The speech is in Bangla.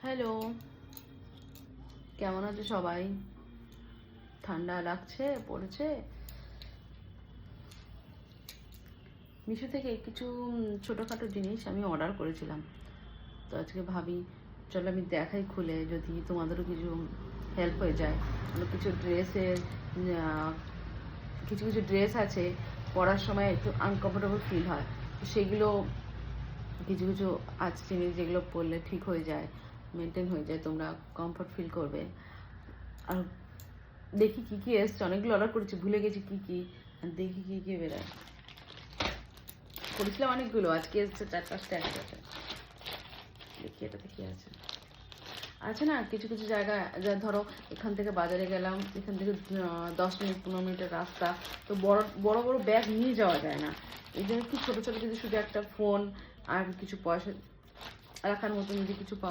হ্যালো, কেমন আছো সবাই? ঠান্ডা লাগছে পড়েছে। মিশো থেকে কিছু ছোটোখাটো জিনিস আমি অর্ডার করেছিলাম। তো আজকে ভাবি চলো আমি দেখাই খুলে, যদি তোমাদেরও কিছু হেল্প হয়ে যায়। কিছু ড্রেসের কিছু কিছু ড্রেস আছে, পরার সময় একটু আনকমফোর্টেবল ফিল হয়। তো সেগুলো কিছু কিছু আছে জিনিস যেগুলো পরলে ঠিক হয়ে যায়, মেনটেন হয়ে যায়, তোমরা কমফোর্ট ফিল করবে। আর দেখি কি কি এসছে, অনেকগুলো অর্ডার করেছি, ভুলে গেছি কি কি। দেখি কি কি বেরোয়। করেছিলাম অনেকগুলো, আজকে এসছে 4-5টা একসাথে। দেখি এটাতে কি আছে। আছে না কিছু কিছু জায়গা, যা ধরো এখান থেকে বাজারে গেলাম, এখান থেকে 10-15 মিনিটের রাস্তা, তো বড় বড় বড় ব্যাগ নিয়ে যাওয়া যায় না। এই জন্য একটু ছোটো ছোটো যদি শুধু একটা ফোন আর কিছু পয়সা রাখার মতন যদি কিছু